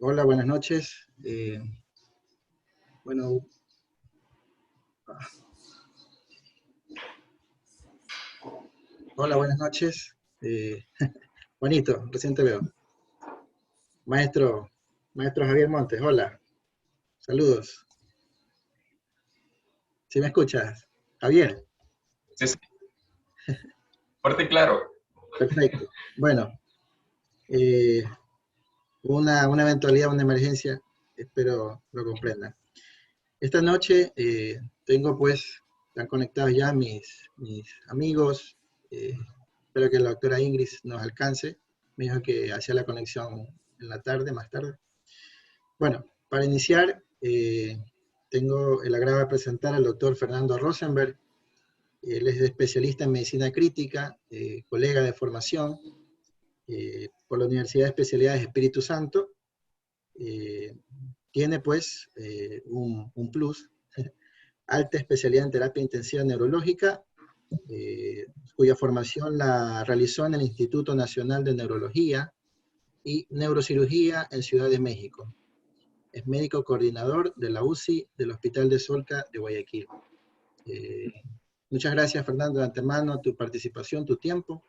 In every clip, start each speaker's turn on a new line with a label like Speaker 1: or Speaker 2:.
Speaker 1: Hola, buenas noches. Bueno, hola, buenas noches. Juanito, recién te veo. Maestro, maestro Javier Montes, hola, saludos. ¿Sí me escuchas? Javier,
Speaker 2: Sí, sí, fuerte y claro.
Speaker 1: perfecto. Bueno, eh, una eventualidad, una emergencia, espero lo comprendan. Esta noche tengo pues, están conectados ya mis amigos. Espero que la doctora Ingrid nos alcance. Me dijo que hacía la conexión en la tarde, más tarde. Bueno, para iniciar, tengo el agrado de presentar al doctor Fernando Rosenberg. Él es especialista en medicina crítica, colega de formación por la Universidad de Especialidades Espíritu Santo. Eh, Tiene pues un plus, alta especialidad en terapia intensiva neurológica, cuya formación la realizó en el Instituto Nacional de Neurología y Neurocirugía en Ciudad de México. Es médico coordinador de la UCI del Hospital de Solca de Guayaquil. Eh, Muchas gracias, Fernando, de antemano, tu participación, tu tiempo,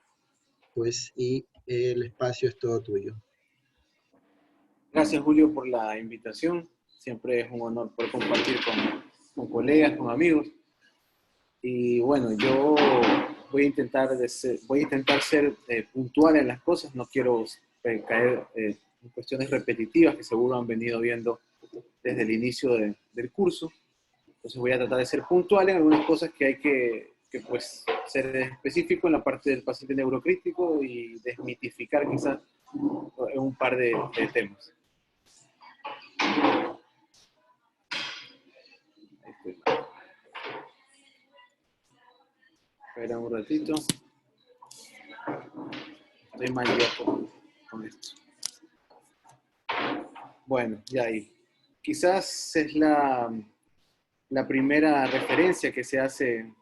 Speaker 1: pues, y el espacio es todo tuyo.
Speaker 3: Gracias, Julio, por la invitación. Siempre es un honor poder compartir con colegas, con amigos. Y bueno, yo voy a intentar ser puntual en las cosas. No quiero caer en cuestiones repetitivas que seguro han venido viendo desde el inicio del curso. Entonces voy a tratar de ser puntual en algunas cosas que hay que pues, ser específico en la parte del paciente neurocrítico y desmitificar quizás un par de temas. Espera un ratito. Estoy mal ya con esto. Bueno, ya ahí. Quizás es la primera referencia que se hace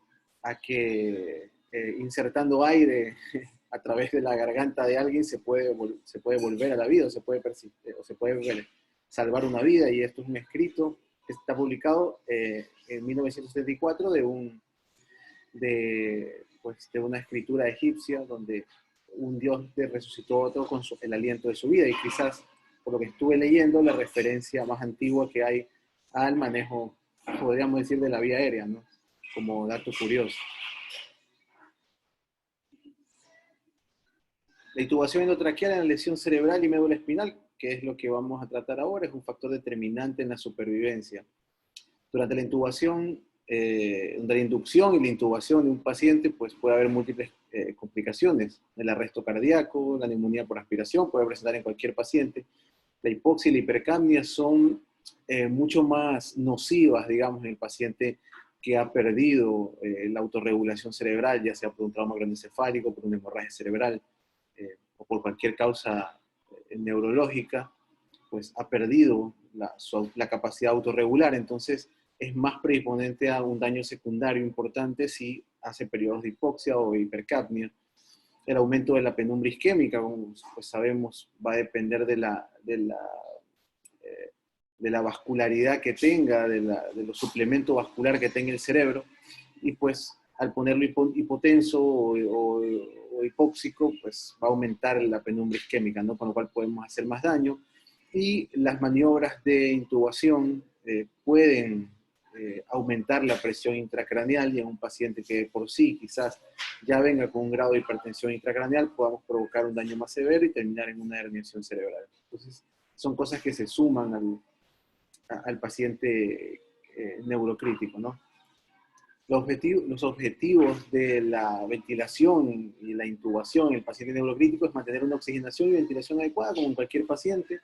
Speaker 3: a que insertando aire a través de la garganta de alguien se puede volver a la vida, o se puede salvar una vida, y esto es un escrito que está publicado en 1974 de una escritura egipcia donde un dios le resucitó a otro con el aliento de su vida, y quizás, por lo que estuve leyendo, la referencia más antigua que hay al manejo, podríamos decir, de la vía aérea, ¿no? Como dato curioso. La intubación endotraqueal en la lesión cerebral y médula espinal, que es lo que vamos a tratar ahora, es un factor determinante en la supervivencia. Durante la intubación, durante la inducción y la intubación de un paciente, pues puede haber múltiples complicaciones. El arresto cardíaco, la neumonía por aspiración puede presentar en cualquier paciente. La hipoxia y la hipercapnia son mucho más nocivas, digamos, en el paciente que ha perdido la autorregulación cerebral, ya sea por un trauma craneoencefálico, por una hemorragia cerebral, o por cualquier causa neurológica, pues ha perdido la capacidad autorregular. Entonces es más predisponente a un daño secundario importante si hace periodos de hipoxia o hipercapnia. El aumento de la penumbra isquémica, como pues sabemos, va a depender de la vascularidad que tenga, de los suplementos vascular que tenga el cerebro, y pues al ponerlo hipotenso o hipóxico, pues va a aumentar la penumbra isquémica, ¿no? Con lo cual podemos hacer más daño. Y las maniobras de intubación pueden aumentar la presión intracraneal, y en un paciente que por sí quizás ya venga con un grado de hipertensión intracraneal, podamos provocar un daño más severo y terminar en una herniación cerebral. Entonces, son cosas que se suman al paciente neurocrítico, ¿no? Los objetivos de la ventilación y la intubación en el paciente neurocrítico es mantener una oxigenación y ventilación adecuada, como en cualquier paciente,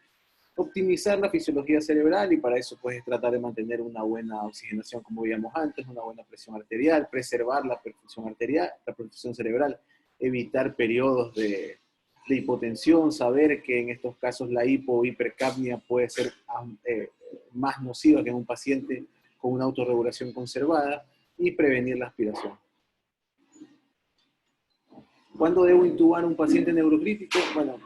Speaker 3: optimizar la fisiología cerebral, y para eso pues tratar de mantener una buena oxigenación, como veíamos antes, una buena presión arterial, preservar la perfusión arterial, la perfusión cerebral, evitar periodos de hipotensión, saber que en estos casos la hipo o hipercapnia puede ser más nociva que en un paciente con una autorregulación conservada, y prevenir la aspiración. ¿Cuándo debo intubar a un paciente neurocrítico? Bueno,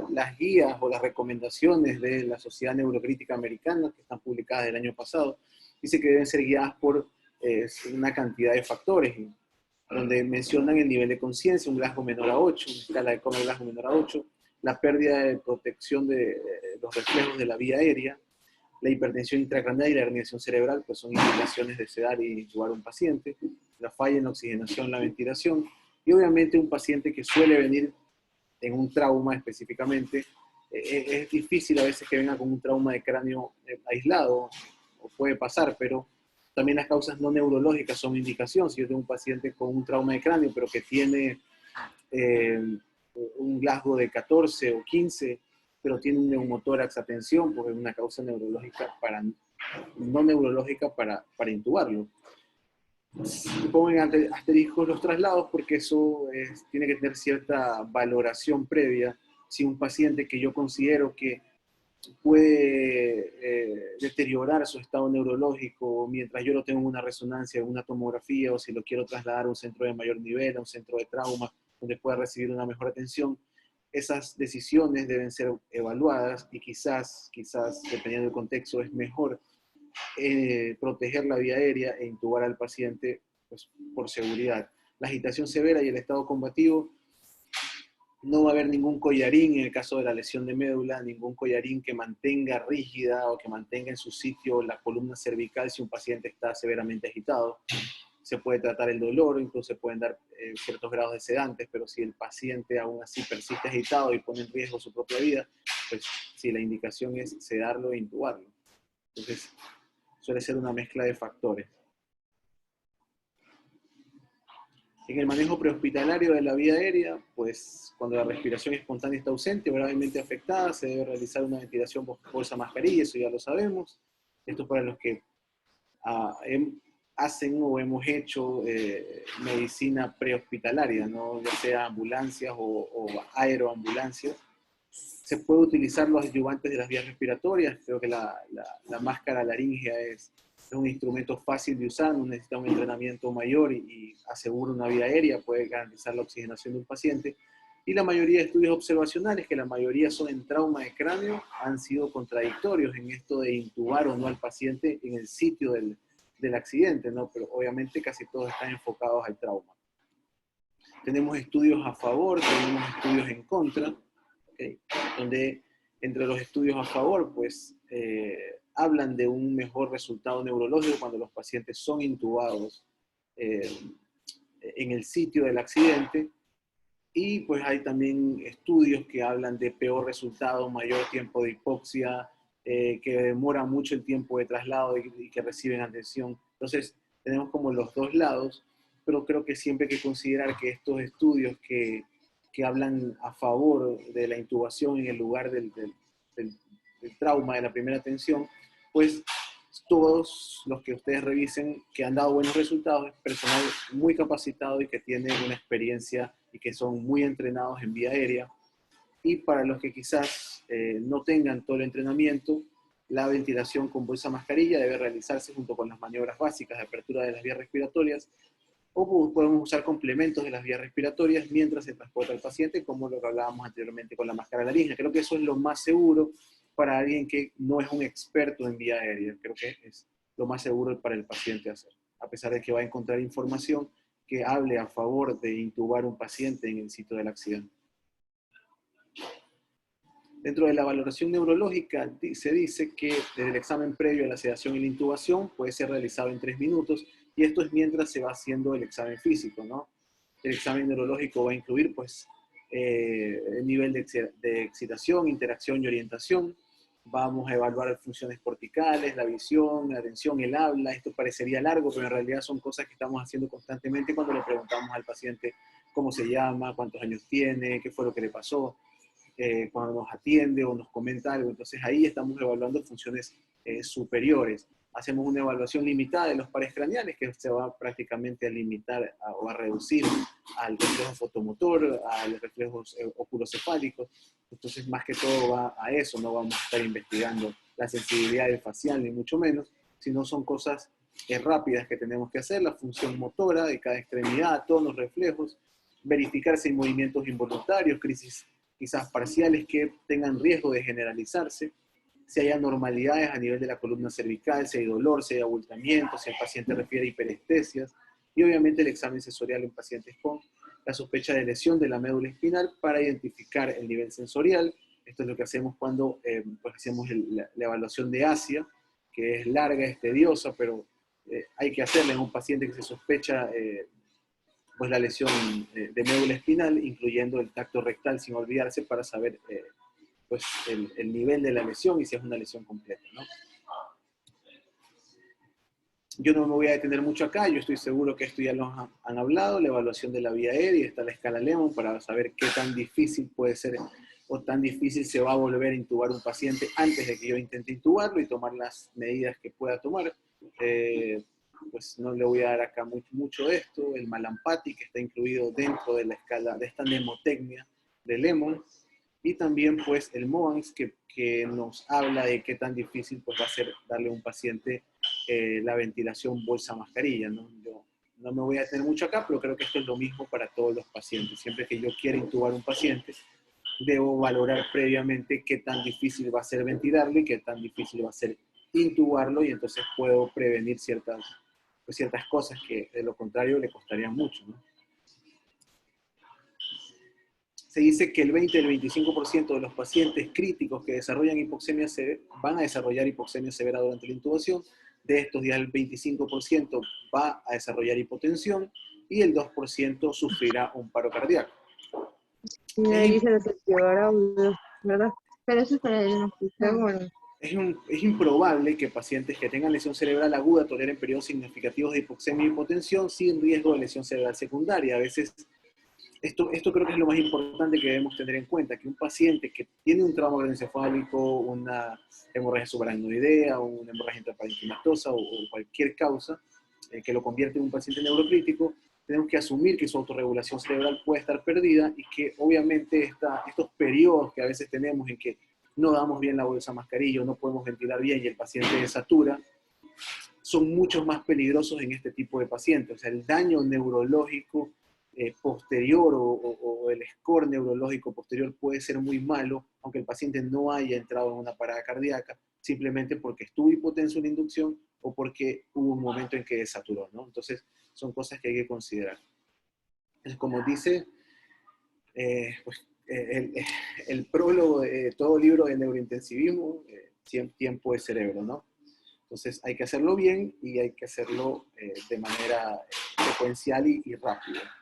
Speaker 3: las guías o las recomendaciones de la Sociedad Neurocrítica Americana, que están publicadas el año pasado, dice que deben ser guiadas por una cantidad de factores, donde mencionan el nivel de conciencia, un Glasgow menor a 8, una escala de Coma Glasgow menor a 8, la pérdida de protección de los reflejos de la vía aérea, la hipertensión intracraneal y la herniación cerebral, pues son indicaciones de sedar y intubar a un paciente, la falla en la oxigenación, la ventilación, y obviamente un paciente que suele venir en un trauma específicamente, es difícil a veces que venga con un trauma de cráneo aislado, o puede pasar, pero también las causas no neurológicas son indicación. Si yo tengo un paciente con un trauma de cráneo, pero que tiene un Glasgow de 14 o 15, pero tiene un neumotórax, atención, porque es una causa neurológica no neurológica para intubarlo. Pongo en asteriscos los traslados porque eso tiene que tener cierta valoración previa. Si un paciente que yo considero que puede deteriorar su estado neurológico mientras yo lo tengo en una resonancia, en una tomografía, o si lo quiero trasladar a un centro de mayor nivel, a un centro de trauma, donde pueda recibir una mejor atención, esas decisiones deben ser evaluadas y quizás, dependiendo del contexto, es mejor proteger la vía aérea e intubar al paciente, pues, por seguridad. La agitación severa y el estado combativo, no va a haber ningún collarín en el caso de la lesión de médula, ningún collarín que mantenga rígida o que mantenga en su sitio la columna cervical si un paciente está severamente agitado. Se puede tratar el dolor, incluso se pueden dar ciertos grados de sedantes, pero si el paciente aún así persiste agitado y pone en riesgo su propia vida, pues sí, la indicación es sedarlo e intubarlo. Entonces, suele ser una mezcla de factores. En el manejo prehospitalario de la vía aérea, pues cuando la respiración espontánea está ausente o gravemente afectada, se debe realizar una ventilación bolsa mascarilla, eso ya lo sabemos. Esto es para los que hacen o hemos hecho medicina prehospitalaria, ¿no? Ya sea ambulancias o aeroambulancias. Se puede utilizar los adyuvantes de las vías respiratorias. Creo que la máscara laríngea es un instrumento fácil de usar, no necesita un entrenamiento mayor y asegura una vía aérea, puede garantizar la oxigenación de un paciente. Y la mayoría de estudios observacionales, que la mayoría son en trauma de cráneo, han sido contradictorios en esto de intubar o no al paciente en el sitio del accidente, ¿no? Pero obviamente casi todos están enfocados al trauma. Tenemos estudios a favor, tenemos estudios en contra, ¿okay? Donde entre los estudios a favor, pues, hablan de un mejor resultado neurológico cuando los pacientes son intubados en el sitio del accidente, y pues hay también estudios que hablan de peor resultado, mayor tiempo de hipoxia, que demora mucho el tiempo de traslado y que reciben atención. Entonces tenemos como los dos lados, pero creo que siempre hay que considerar que estos estudios que hablan a favor de la intubación en el lugar del trauma, de la primera atención, pues todos los que ustedes revisen que han dado buenos resultados es personal muy capacitado y que tiene una experiencia y que son muy entrenados en vía aérea. Y para los que quizás no tengan todo el entrenamiento, la ventilación con bolsa mascarilla debe realizarse junto con las maniobras básicas de apertura de las vías respiratorias, o podemos usar complementos de las vías respiratorias mientras se transporta al paciente, como lo que hablábamos anteriormente con la máscara laríngea. Creo que eso es lo más seguro para alguien que no es un experto en vía aérea. Creo que es lo más seguro para el paciente hacer, a pesar de que va a encontrar información que hable a favor de intubar un paciente en el sitio del accidente. Dentro de la valoración neurológica se dice que desde el examen previo a la sedación y la intubación puede ser realizado en 3 minutos, y esto es mientras se va haciendo el examen físico, ¿no? El examen neurológico va a incluir, pues, el nivel de excitación, interacción y orientación. Vamos a evaluar funciones corticales, la visión, la atención, el habla. Esto parecería largo, pero en realidad son cosas que estamos haciendo constantemente cuando le preguntamos al paciente cómo se llama, cuántos años tiene, qué fue lo que le pasó. Cuando nos atiende o nos comenta algo. Entonces ahí estamos evaluando funciones superiores. Hacemos una evaluación limitada de los pares craneales, que se va prácticamente a limitar o a reducir al reflejo fotomotor, a los reflejos oculocefálicos. Entonces, más que todo va a eso. No vamos a estar investigando la sensibilidad del facial, ni mucho menos, sino son cosas rápidas que tenemos que hacer, la función motora de cada extremidad, tonos, reflejos, verificar si hay movimientos involuntarios, crisis quizás parciales que tengan riesgo de generalizarse, si hay anormalidades a nivel de la columna cervical, si hay dolor, si hay abultamiento, si el paciente refiere hiperestesias, y obviamente el examen sensorial en pacientes con la sospecha de lesión de la médula espinal para identificar el nivel sensorial. Esto es lo que hacemos cuando pues hacemos la evaluación de ASIA, que es larga, es tediosa, pero hay que hacerla en un paciente que se sospecha pues la lesión de médula espinal, incluyendo el tacto rectal, sin olvidarse, para saber pues el nivel de la lesión y si es una lesión completa, ¿no? Yo no me voy a detener mucho acá, yo estoy seguro que esto ya lo han hablado, la evaluación de la vía aérea, está la escala Lemon para saber qué tan difícil puede ser o tan difícil se va a volver a intubar un paciente antes de que yo intente intubarlo y tomar las medidas que pueda tomar. Pues no le voy a dar acá mucho de esto, el Malampati que está incluido dentro de la escala de esta mnemotecnia de Lemon, y también pues el MOANS que nos habla de qué tan difícil pues va a ser darle a un paciente la ventilación bolsa-mascarilla, ¿no? Yo no me voy a detener mucho acá, pero creo que esto es lo mismo para todos los pacientes. Siempre que yo quiera intubar un paciente, debo valorar previamente qué tan difícil va a ser ventilarlo y qué tan difícil va a ser intubarlo, y entonces puedo prevenir ciertas cosas que de lo contrario le costarían mucho, ¿no? Se dice que el 20 al 25% de los pacientes críticos que desarrollan hipoxemia severa van a desarrollar hipoxemia severa durante la intubación. De estos, ya el 25% va a desarrollar hipotensión y el 2% sufrirá un paro cardíaco.
Speaker 4: Y ahí se desactivará, ¿verdad? Pero eso es para diagnosticar, bueno.
Speaker 3: Es improbable que pacientes que tengan lesión cerebral aguda toleren periodos significativos de hipoxemia y hipotensión sin riesgo de lesión cerebral secundaria. A veces esto creo que es lo más importante que debemos tener en cuenta, que un paciente que tiene un trauma craneoencefálico, una hemorragia subaracnoidea, una hemorragia intraparenquimatosa o cualquier causa que lo convierte en un paciente neurocrítico, tenemos que asumir que su autorregulación cerebral puede estar perdida y que obviamente estos periodos que a veces tenemos en que no damos bien la bolsa mascarilla, no podemos ventilar bien y el paciente satura, son mucho más peligrosos en este tipo de pacientes. O sea, el daño neurológico posterior o el score neurológico posterior puede ser muy malo, aunque el paciente no haya entrado en una parada cardíaca, simplemente porque estuvo hipotenso en la inducción o porque hubo un momento en que desaturó, ¿no? Entonces, son cosas que hay que considerar. Entonces, como dice pues, el prólogo de todo libro de neurointensivismo, tiempo de cerebro, ¿no? Entonces, hay que hacerlo bien y hay que hacerlo de manera secuencial y rápida.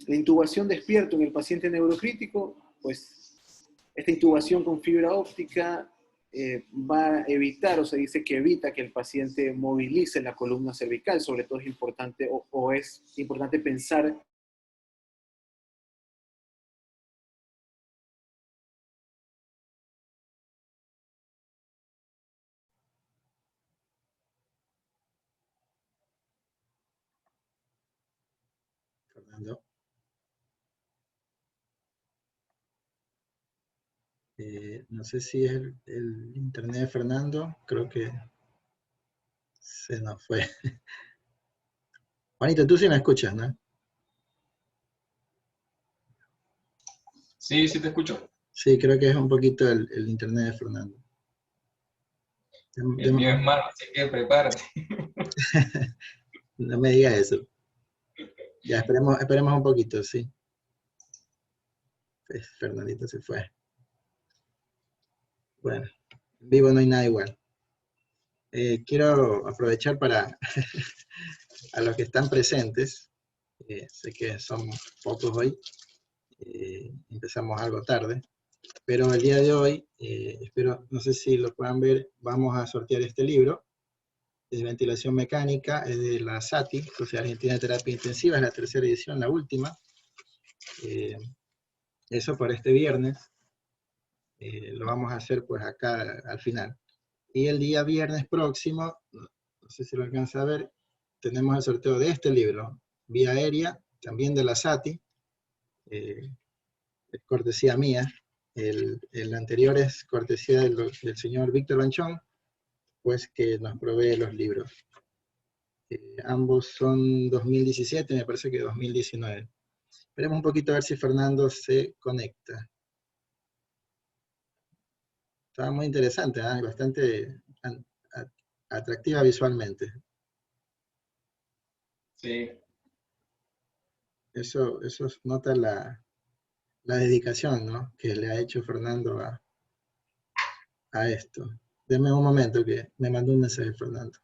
Speaker 3: La intubación despierto en el paciente neurocrítico, pues esta intubación con fibra óptica va a evitar, o se dice que evita que el paciente movilice la columna cervical. Sobre todo es importante, o es importante pensar
Speaker 1: Fernando. No sé si es el internet de Fernando, creo que se nos fue. Juanito, tú sí me escuchas, ¿no?
Speaker 2: Sí, sí te escucho.
Speaker 1: Sí, creo que es un poquito el internet de Fernando.
Speaker 2: El mío es malo, así que prepárate.
Speaker 1: No me digas eso. Ya, esperemos un poquito, sí. Pues Fernandito se fue. Bueno, en vivo no hay nada igual. Quiero aprovechar para a los que están presentes, sé que son pocos hoy, empezamos algo tarde, pero el día de hoy, espero, no sé si lo puedan ver, vamos a sortear este libro, de ventilación mecánica, es de la SATI, Sociedad Argentina de Terapia Intensiva, es la tercera edición, la última. Eso por este viernes, lo vamos a hacer pues acá al final. Y el día viernes próximo, no sé si lo alcanza a ver, tenemos el sorteo de este libro, Vía Aérea, también de la SATI, es cortesía mía. El anterior es cortesía del señor Víctor Banchón, pues que nos provee los libros. Ambos son 2017, me parece que 2019. Esperemos un poquito a ver si Fernando se conecta. Estaba muy interesante, ¿eh? Bastante atractiva visualmente.
Speaker 2: Sí.
Speaker 1: Eso nota la dedicación, ¿no?, que le ha hecho Fernando a esto. Deme un momento que me mandó un mensaje Fernando.